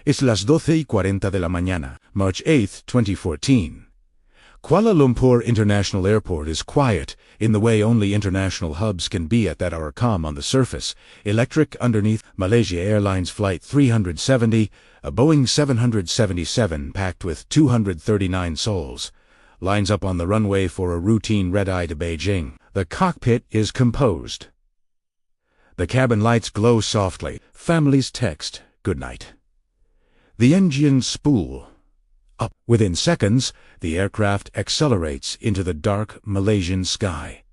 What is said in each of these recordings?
Es las 12:40 de la mañana, March 8, 2014. Kuala Lumpur International Airport is quiet, in the way only international hubs can be at that hour. Calm on the surface, electric underneath. Malaysia Airlines Flight 370, a Boeing 777 packed with 239 souls, lines up on the runway for a routine red-eye to Beijing. The cockpit is composed. The cabin lights glow softly. Families text, "Good night." The engines spool up. Within seconds, the aircraft accelerates into the dark Malaysian sky.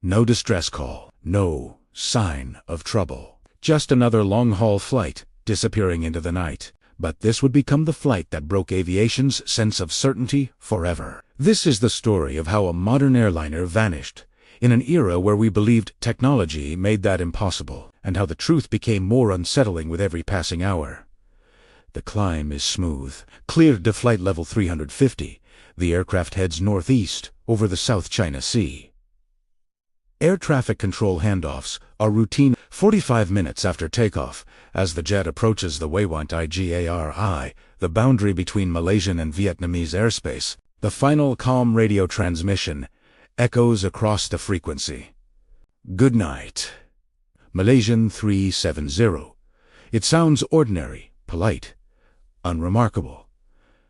No distress call, no sign of trouble. Just another long-haul flight, disappearing into the night. But this would become the flight that broke aviation's sense of certainty forever. This is the story of how a modern airliner vanished, in an era where we believed technology made that impossible, and how the truth became more unsettling with every passing hour. The climb is smooth. Cleared to flight level 350, the aircraft heads northeast over the South China Sea. Air traffic control handoffs are routine. 45 minutes after takeoff, as the jet approaches the Waypoint IGARI, the boundary between Malaysian and Vietnamese airspace, the final calm radio transmission echoes across the frequency. "Good night, Malaysian 370. It sounds ordinary, polite, unremarkable.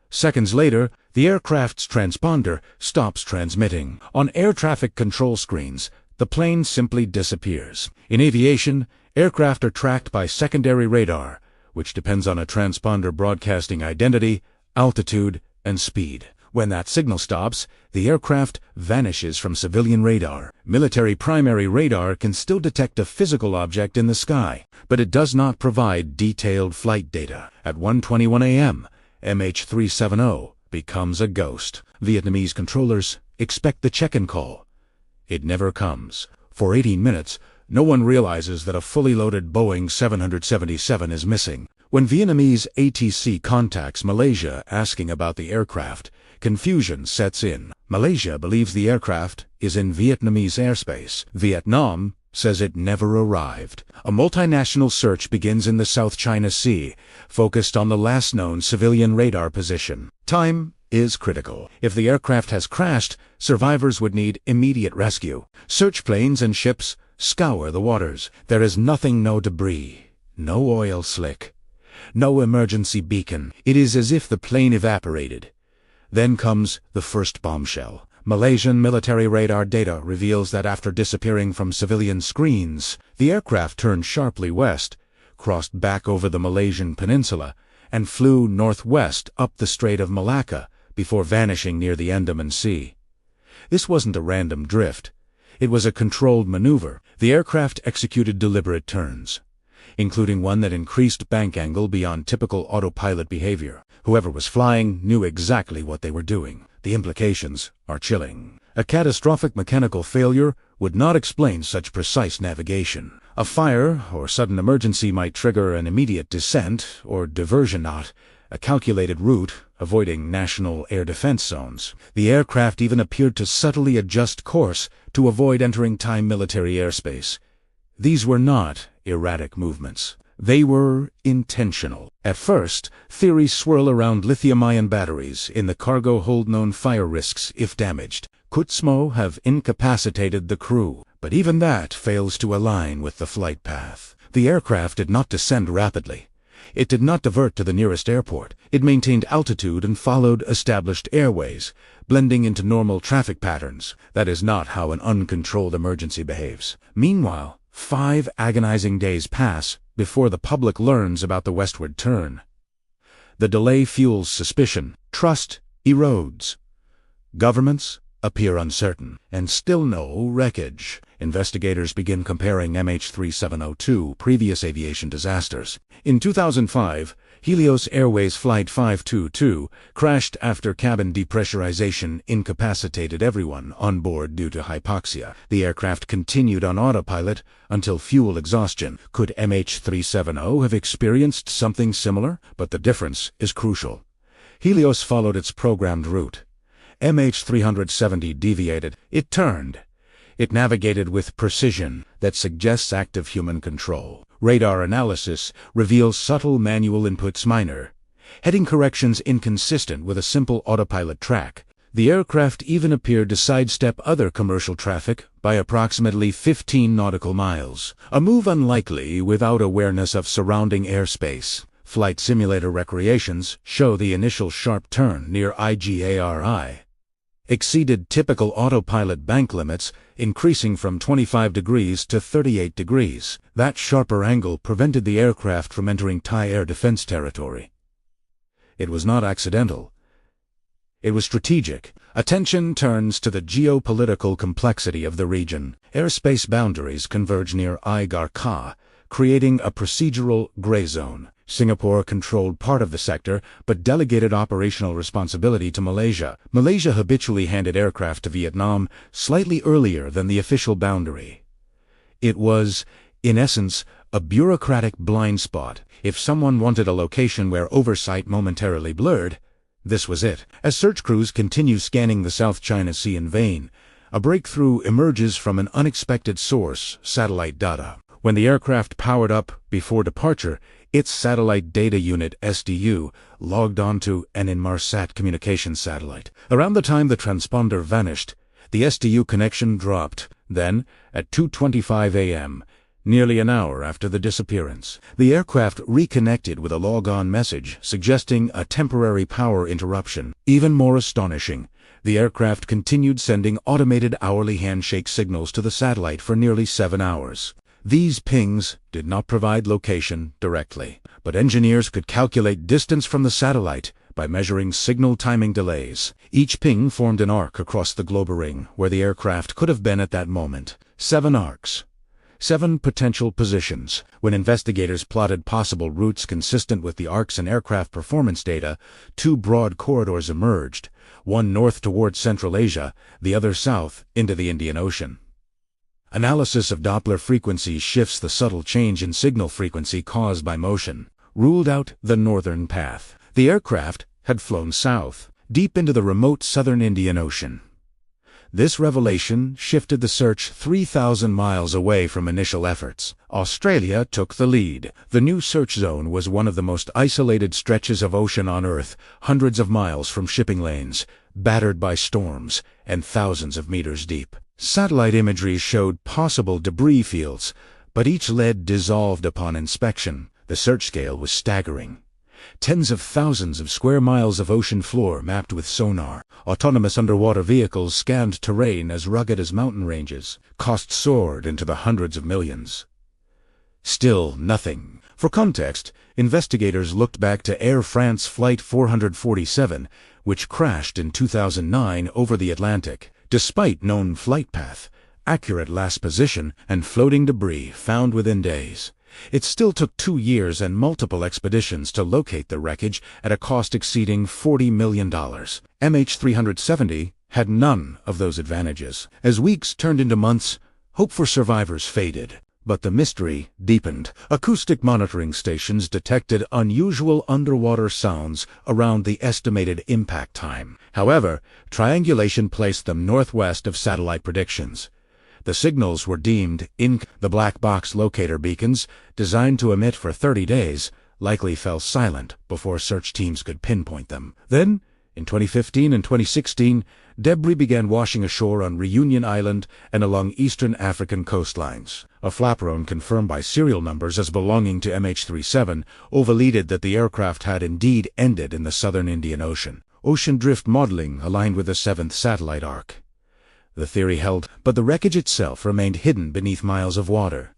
Seconds later, the aircraft's transponder stops transmitting. On air traffic control screens, the plane simply disappears. In aviation, aircraft are tracked by secondary radar, which depends on a transponder broadcasting identity, altitude, and speed. When that signal stops, the aircraft vanishes from civilian radar. Military primary radar can still detect a physical object in the sky, but it does not provide detailed flight data. At 1:21 a.m., MH370 becomes a ghost. Vietnamese controllers expect the check-in call. It never comes. For 18 minutes, no one realizes that a fully loaded Boeing 777 is missing. When Vietnamese ATC contacts Malaysia asking about the aircraft, confusion sets in. Malaysia believes the aircraft is in Vietnamese airspace. Vietnam says it never arrived. A multinational search begins in the South China Sea, focused on the last known civilian radar position. Time is critical. If the aircraft has crashed, survivors would need immediate rescue. Search planes and ships scour the waters. There is nothing, no debris, no oil slick, no emergency beacon. It is as if the plane evaporated. Then comes the first bombshell. Malaysian military radar data reveals that after disappearing from civilian screens, the aircraft turned sharply west, crossed back over the Malaysian peninsula, and flew northwest up the Strait of Malacca before vanishing near the Andaman Sea. This wasn't a random drift. It was a controlled maneuver. The aircraft executed deliberate turns, including one that increased bank angle beyond typical autopilot behavior. Whoever was flying knew exactly what they were doing. The implications are chilling. A catastrophic mechanical failure would not explain such precise navigation. A fire or sudden emergency might trigger an immediate descent or diversion, not a calculated route, avoiding national air defense zones. The aircraft even appeared to subtly adjust course to avoid entering Thai military airspace. These were not erratic movements. They were intentional. At first, theories swirl around lithium-ion batteries in the cargo hold. Known fire risks if damaged. Could SMO have incapacitated the crew? But even that fails to align with the flight path. The aircraft did not descend rapidly. It did not divert to the nearest airport. It maintained altitude and followed established airways, blending into normal traffic patterns. That is not how an uncontrolled emergency behaves. Meanwhile, 5 agonizing days pass before the public learns about the westward turn. The delay fuels suspicion. Trust erodes. Governments appear uncertain, and still no wreckage. Investigators begin comparing MH370 to previous aviation disasters. In 2005, Helios Airways Flight 522 crashed after cabin depressurization incapacitated everyone on board due to hypoxia. The aircraft continued on autopilot until fuel exhaustion. Could MH370 have experienced something similar? But the difference is crucial. Helios followed its programmed route. MH370 deviated. It turned. It navigated with precision that suggests active human control. Radar analysis reveals subtle manual inputs minor. Heading corrections inconsistent with a simple autopilot track. The aircraft even appeared to sidestep other commercial traffic by approximately 15 nautical miles, a move unlikely without awareness of surrounding airspace. Flight simulator recreations show the initial sharp turn near IGARI exceeded typical autopilot bank limits, increasing from 25 degrees to 38 degrees. That sharper angle prevented the aircraft from entering Thai air defense territory. It was not accidental. It was strategic. Attention turns to the geopolitical complexity of the region. Airspace boundaries converge near Igarka, creating a procedural gray zone. Singapore controlled part of the sector, but delegated operational responsibility to Malaysia. Malaysia habitually handed aircraft to Vietnam slightly earlier than the official boundary. It was, in essence, a bureaucratic blind spot. If someone wanted a location where oversight momentarily blurred, this was it. As search crews continue scanning the South China Sea in vain, a breakthrough emerges from an unexpected source: satellite data. When the aircraft powered up before departure, its satellite data unit (SDU) logged onto an Inmarsat communications satellite. Around the time the transponder vanished, the SDU connection dropped. Then, at 2:25 a.m., nearly an hour after the disappearance, the aircraft reconnected with a log-on message suggesting a temporary power interruption. Even more astonishing, the aircraft continued sending automated hourly handshake signals to the satellite for nearly 7 hours. These pings did not provide location directly, but engineers could calculate distance from the satellite by measuring signal timing delays. Each ping formed an arc across the globe-ring where the aircraft could have been at that moment. 7 arcs. 7 potential positions. When investigators plotted possible routes consistent with the arcs and aircraft performance data, 2 broad corridors emerged, one north towards Central Asia, the other south into the Indian Ocean. Analysis of Doppler frequency shifts the subtle change in signal frequency caused by motion. Ruled out the northern path. The aircraft had flown south, deep into the remote southern Indian Ocean. This revelation shifted the search 3,000 miles away from initial efforts. Australia took the lead. The new search zone was one of the most isolated stretches of ocean on Earth, hundreds of miles from shipping lanes, battered by storms, and thousands of meters deep. Satellite imagery showed possible debris fields, but each lead dissolved upon inspection. The search scale was staggering. Tens of thousands of square miles of ocean floor mapped with sonar. Autonomous underwater vehicles scanned terrain as rugged as mountain ranges. Costs soared into the hundreds of millions. Still nothing. For context, investigators looked back to Air France Flight 447, which crashed in 2009 over the Atlantic. Despite known flight path, accurate last position, and floating debris found within days, it still took 2 years and multiple expeditions to locate the wreckage at a cost exceeding $40 million. MH370 had none of those advantages. As weeks turned into months, hope for survivors faded. But the mystery deepened. Acoustic monitoring stations detected unusual underwater sounds around the estimated impact time. However, triangulation placed them northwest of satellite predictions. The signals were deemed the black box locator beacons, designed to emit for 30 days, likely fell silent before search teams could pinpoint them. Then, in 2015 and 2016, debris began washing ashore on Reunion Island and along eastern African coastlines. A flaperon confirmed by serial numbers as belonging to MH370 overleaded that the aircraft had indeed ended in the southern Indian Ocean. Ocean drift modeling aligned with the 7th satellite arc. The theory held, but the wreckage itself remained hidden beneath miles of water.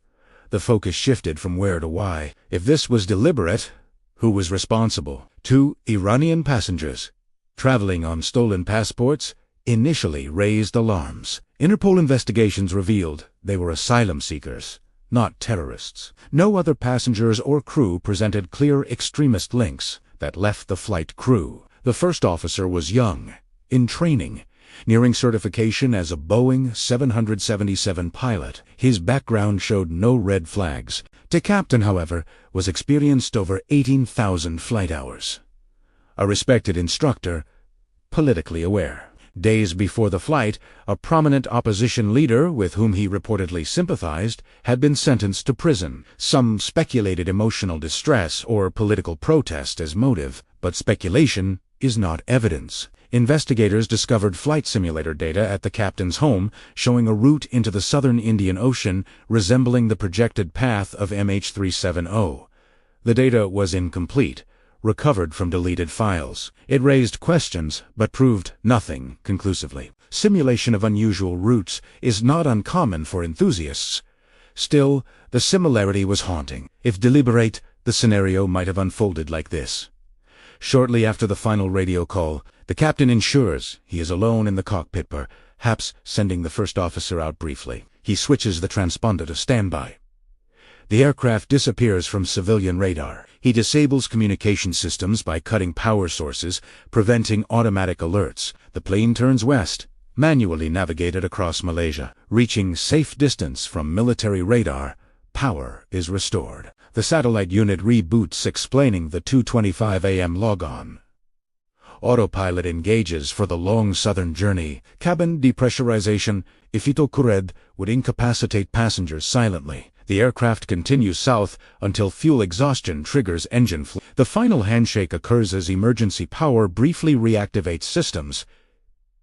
The focus shifted from where to why. If this was deliberate, who was responsible? 2 Iranian passengers traveling on stolen passports initially raised alarms. Interpol investigations revealed they were asylum seekers, not terrorists. No other passengers or crew presented clear extremist links that left the flight crew. The first officer was young, in training, nearing certification as a Boeing 777 pilot. His background showed no red flags. The captain, however, was experienced over 18,000 flight hours. A respected instructor, politically aware. Days before the flight, a prominent opposition leader, with whom he reportedly sympathized, had been sentenced to prison. Some speculated emotional distress or political protest as motive, but speculation is not evidence. Investigators discovered flight simulator data at the captain's home showing a route into the southern Indian Ocean resembling the projected path of MH370. The data was incomplete, recovered from deleted files. It raised questions, but proved nothing conclusively. Simulation of unusual routes is not uncommon for enthusiasts. Still, the similarity was haunting. If deliberate, the scenario might have unfolded like this. Shortly after the final radio call, the captain ensures he is alone in the cockpit, perhaps sending the first officer out briefly. He switches the transponder to standby. The aircraft disappears from civilian radar. He disables communication systems by cutting power sources, preventing automatic alerts. The plane turns west, manually navigated across Malaysia. Reaching safe distance from military radar, power is restored. The satellite unit reboots, explaining the 2:25 a.m. log-on. Autopilot engages for the long southern journey. Cabin depressurization, if it occurred, would incapacitate passengers silently. The aircraft continues south until fuel exhaustion triggers engine flight. The final handshake occurs as emergency power briefly reactivates systems.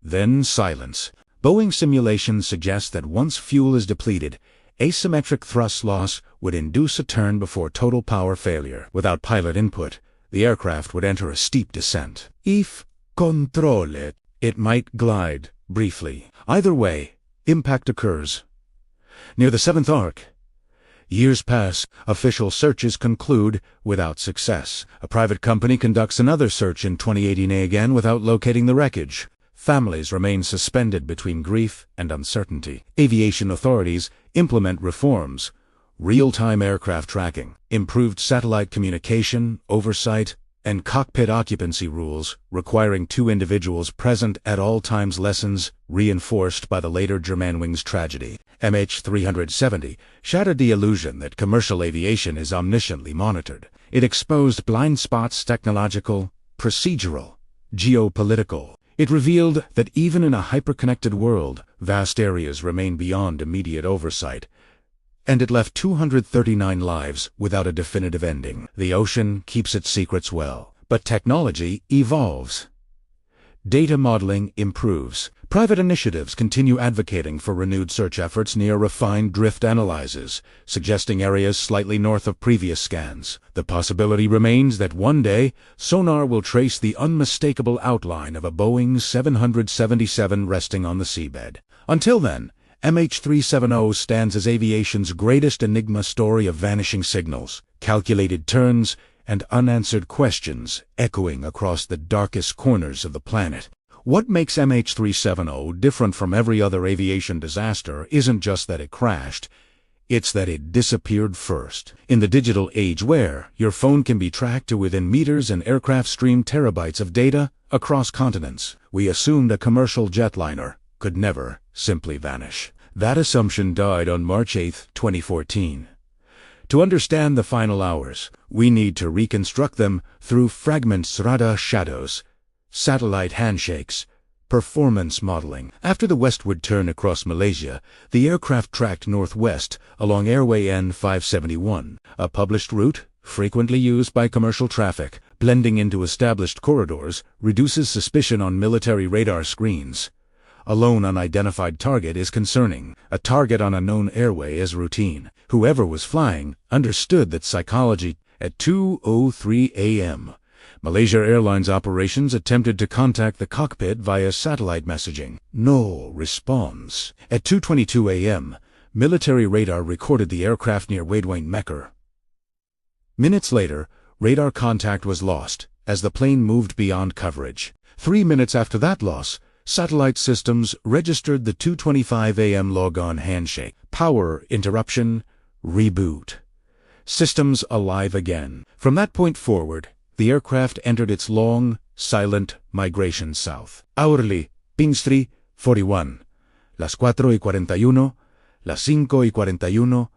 Then silence. Boeing simulations suggest that once fuel is depleted, asymmetric thrust loss would induce a turn before total power failure. Without pilot input, the aircraft would enter a steep descent. If controlled, it might glide briefly. Either way, impact occurs. Near the seventh arc, years pass. Official searches conclude without success. A private company conducts another search in 2018 again without locating the wreckage. Families remain suspended between grief and uncertainty. Aviation authorities implement reforms. Real-time aircraft tracking, improved satellite communication, oversight, and cockpit occupancy rules requiring 2 individuals present at all times, lessons reinforced by the later Germanwings tragedy. MH370 shattered the illusion that commercial aviation is omnisciently monitored. It exposed blind spots, technological, procedural, geopolitical. It revealed that even in a hyper-connected world, vast areas remain beyond immediate oversight. And it left 239 lives without a definitive ending. The ocean keeps its secrets well, but technology evolves. Data modeling improves. Private initiatives continue advocating for renewed search efforts near refined drift analyses, suggesting areas slightly north of previous scans. The possibility remains that one day, sonar will trace the unmistakable outline of a Boeing 777 resting on the seabed. Until then, MH370 stands as aviation's greatest enigma story of vanishing signals, calculated turns, and unanswered questions echoing across the darkest corners of the planet. What makes MH370 different from every other aviation disaster isn't just that it crashed, it's that it disappeared first. In the digital age where your phone can be tracked to within meters and aircraft stream terabytes of data across continents, we assumed a commercial jetliner could never simply vanish. That assumption died on March 8, 2014. To understand the final hours, we need to reconstruct them through fragments, radar shadows, satellite handshakes, performance modeling. After the westward turn across Malaysia, the aircraft tracked northwest along Airway N571, a published route frequently used by commercial traffic. Blending into established corridors reduces suspicion on military radar screens. A lone unidentified target is concerning. A target on a known airway is routine. Whoever was flying understood that psychology. At 2:03 a.m., Malaysia Airlines operations attempted to contact the cockpit via satellite messaging. No response. At 2:22 a.m., military radar recorded the aircraft near Wadwain Mekar. Minutes later, radar contact was lost as the plane moved beyond coverage. 3 minutes after that loss, satellite systems registered the 2:25 a.m. log-on handshake. Power interruption, reboot. Systems alive again. From that point forward, the aircraft entered its long, silent migration south. Hourly, pings 3:41, las 4:41, las 5:41,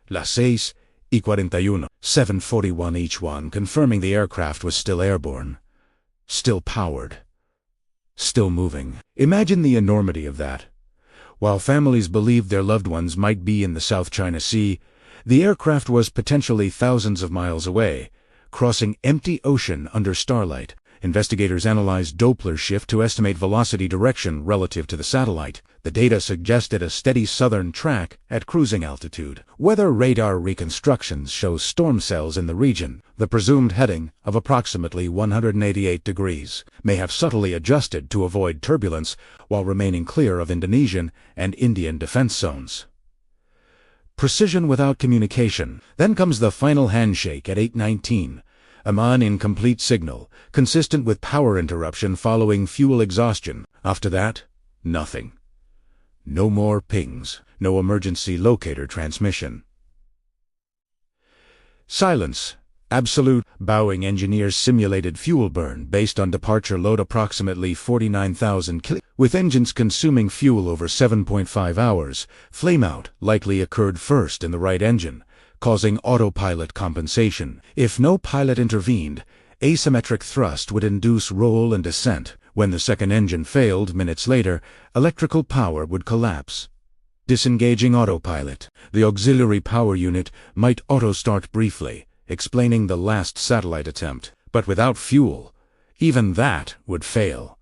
las 6:41, 7:41 each one, confirming the aircraft was still airborne, still powered. still moving. Imagine the enormity of that. While families believed their loved ones might be in the South China Sea, the aircraft was potentially thousands of miles away, crossing empty ocean under starlight. Investigators analyzed Doppler shift to estimate velocity direction relative to the satellite. The data suggested a steady southern track at cruising altitude. Weather radar reconstructions show storm cells in the region. The presumed heading of approximately 188 degrees may have subtly adjusted to avoid turbulence while remaining clear of Indonesian and Indian defense zones. Precision without communication. Then comes the final handshake at 8:19. A incomplete signal, consistent with power interruption following fuel exhaustion. After that, nothing. No more pings. No emergency locator transmission. Silence. Absolute. Boeing engineers simulated fuel burn based on departure load approximately 49,000 kg. With engines consuming fuel over 7.5 hours, flameout likely occurred first in the right engine, causing autopilot compensation. If no pilot intervened, asymmetric thrust would induce roll and descent. When the second engine failed minutes later, electrical power would collapse. Disengaging autopilot. The auxiliary power unit might auto-start briefly, explaining the last satellite attempt. But without fuel, even that would fail.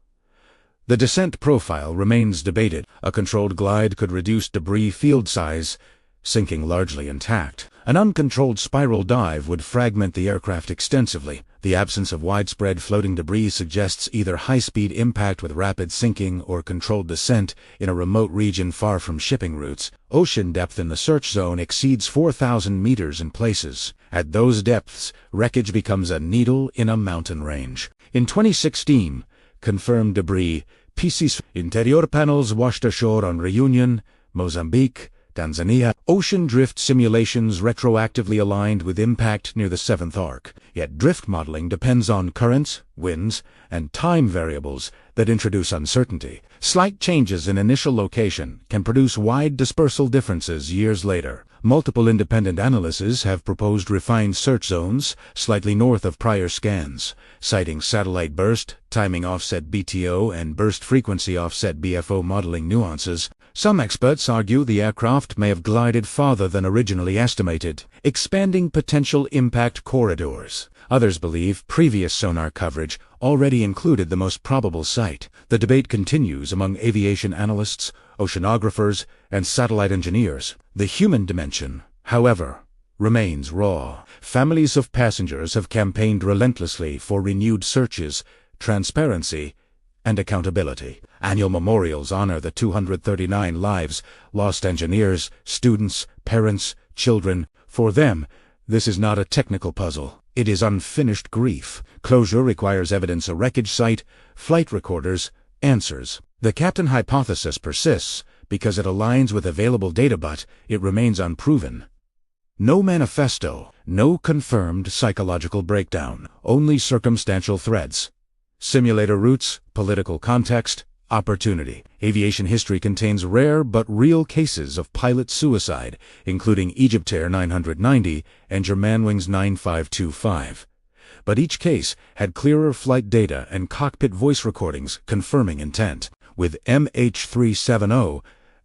The descent profile remains debated. A controlled glide could reduce debris field size, sinking largely intact. An uncontrolled spiral dive would fragment the aircraft extensively. The absence of widespread floating debris suggests either high-speed impact with rapid sinking or controlled descent in a remote region far from shipping routes. Ocean depth in the search zone exceeds 4,000 meters in places. At those depths, wreckage becomes a needle in a mountain range. In 2016, confirmed debris, PCs, interior panels washed ashore on Reunion, Mozambique, Tanzania. Ocean drift simulations retroactively aligned with impact near the seventh arc. Yet drift modeling depends on currents, winds, and time variables that introduce uncertainty. Slight changes in initial location can produce wide dispersal differences years later. Multiple independent analyses have proposed refined search zones slightly north of prior scans, citing satellite burst, timing offset BTO, and burst frequency offset BFO modeling nuances. Some experts argue the aircraft may have glided farther than originally estimated, expanding potential impact corridors. Others believe previous sonar coverage already included the most probable site. The debate continues among aviation analysts, oceanographers, and satellite engineers. The human dimension, however, remains raw. Families of passengers have campaigned relentlessly for renewed searches, transparency, and accountability. Annual memorials honor the 239 lives lost: engineers, students, parents, children. For them, this is not a technical puzzle. It is unfinished grief. Closure requires evidence: a wreckage site, flight recorders, answers. The captain hypothesis persists because it aligns with available data, but it remains unproven. No manifesto, no confirmed psychological breakdown, only circumstantial threads. Simulator routes, political context, opportunity. Aviation history contains rare but real cases of pilot suicide, including Egyptair 990 and Germanwings 9525. But each case had clearer flight data and cockpit voice recordings confirming intent. With MH370,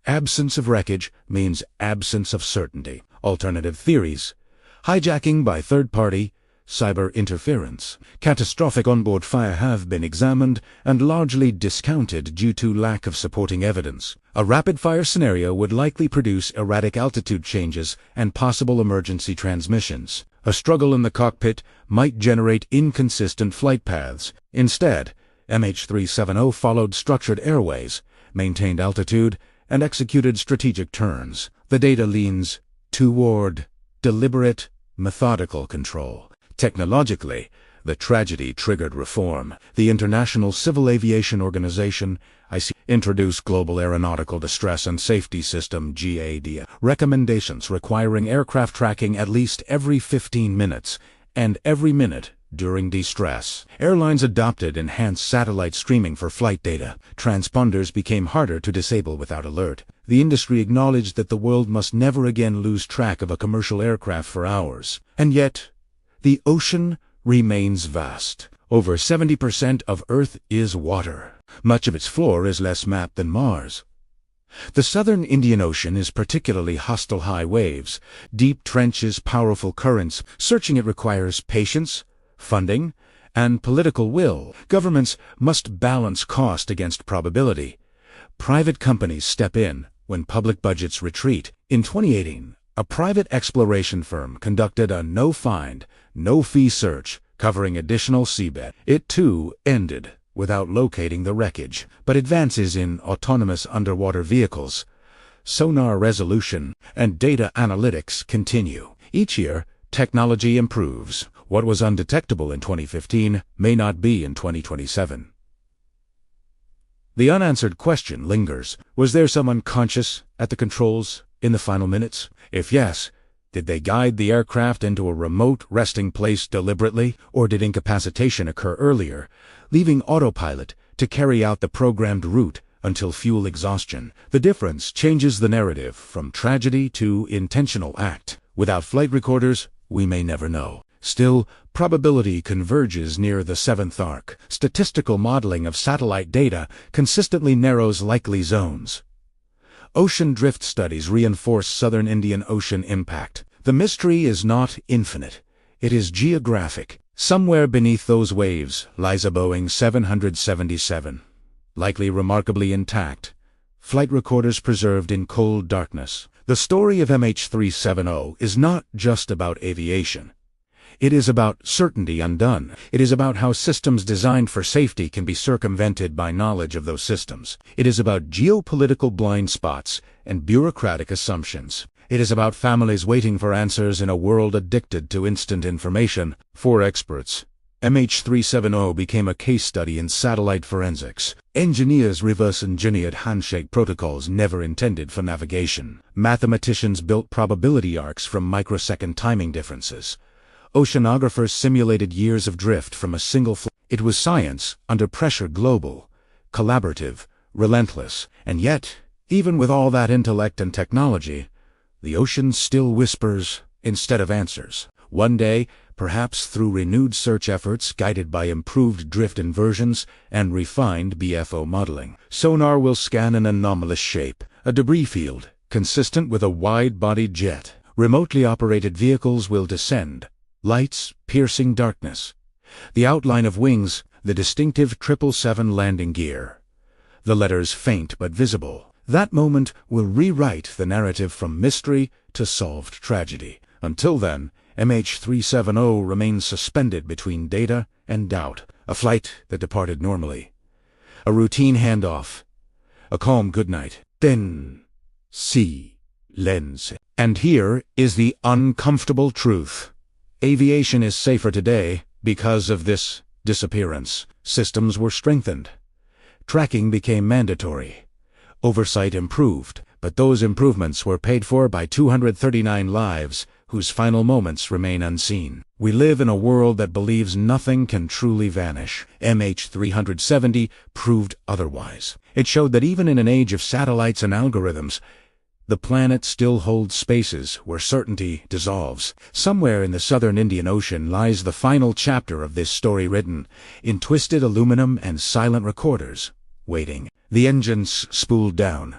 absence of wreckage means absence of certainty. Alternative theories: hijacking by third party, cyber interference. Catastrophic onboard fire have been examined and largely discounted due to lack of supporting evidence. A rapid-fire scenario would likely produce erratic altitude changes and possible emergency transmissions. A struggle in the cockpit might generate inconsistent flight paths. Instead, MH370 followed structured airways, maintained altitude, and executed strategic turns. The data leans toward deliberate, methodical control. Technologically, the tragedy triggered reform. The International Civil Aviation Organization, IC, introduced Global Aeronautical Distress and Safety System (GAD) recommendations requiring aircraft tracking at least every 15 minutes and every minute during distress. Airlines adopted enhanced satellite streaming for flight data. Transponders became harder to disable without alert. The industry acknowledged that the world must never again lose track of a commercial aircraft for hours. And yet, the ocean remains vast. Over 70% of Earth is water. Much of its floor is less mapped than Mars. The southern Indian Ocean is particularly hostile. High waves, deep trenches, powerful currents. Searching it requires patience, funding, and political will. Governments must balance cost against probability. Private companies step in when public budgets retreat. In 2018, a private exploration firm conducted a no-find, no-fee search covering additional seabed. It too ended without locating the wreckage. But advances in autonomous underwater vehicles, sonar resolution, and data analytics continue. Each year, technology improves. What was undetectable in 2015 may not be in 2027. The unanswered question lingers. Was there someone conscious at the controls in the final minutes? If yes, did they guide the aircraft into a remote resting place deliberately, or did incapacitation occur earlier, leaving autopilot to carry out the programmed route until fuel exhaustion? The difference changes the narrative from tragedy to intentional act. Without flight recorders, we may never know. Still, probability converges near the seventh arc. Statistical modeling of satellite data consistently narrows likely zones. Ocean drift studies reinforce southern Indian Ocean impact. The mystery is not infinite. It is geographic. Somewhere beneath those waves lies a Boeing 777, likely remarkably intact, flight recorders preserved in cold darkness. The story of MH370 is not just about aviation. It is about certainty undone. It is about how systems designed for safety can be circumvented by knowledge of those systems. It is about geopolitical blind spots and bureaucratic assumptions. It is about families waiting for answers in a world addicted to instant information. For experts, MH370 became a case study in satellite forensics. Engineers reverse-engineered handshake protocols never intended for navigation. Mathematicians built probability arcs from microsecond timing differences. Oceanographers simulated years of drift from a single flight. It was science, under pressure, global, collaborative, relentless. And yet, even with all that intellect and technology, the ocean still whispers instead of answers. One day, perhaps through renewed search efforts guided by improved drift inversions and refined BFO modeling, sonar will scan an anomalous shape, a debris field, consistent with a wide-bodied jet. Remotely operated vehicles will descend, lights piercing darkness. The outline of wings, the distinctive 777 landing gear. The letters faint but visible. That moment will rewrite the narrative from mystery to solved tragedy. Until then, MH370 remains suspended between data and doubt. A flight that departed normally. A routine handoff. A calm goodnight. Then, silence. And here is the uncomfortable truth. Aviation is safer today because of this disappearance. Systems were strengthened. Tracking became mandatory. Oversight improved, but those improvements were paid for by 239 lives whose final moments remain unseen. We live in a world that believes nothing can truly vanish. MH370 proved otherwise. It showed that even in an age of satellites and algorithms, the planet still holds spaces where certainty dissolves. Somewhere in the southern Indian Ocean lies the final chapter of this story, written in twisted aluminum and silent recorders, waiting. The engines spooled down.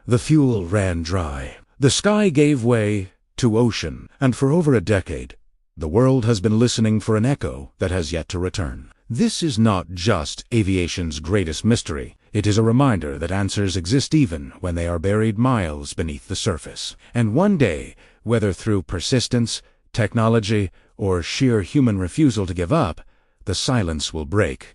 The fuel ran dry. The sky gave way to ocean, and for over a decade, the world has been listening for an echo that has yet to return. This is not just aviation's greatest mystery. It is a reminder that answers exist even when they are buried miles beneath the surface. And one day, whether through persistence, technology, or sheer human refusal to give up, the silence will break.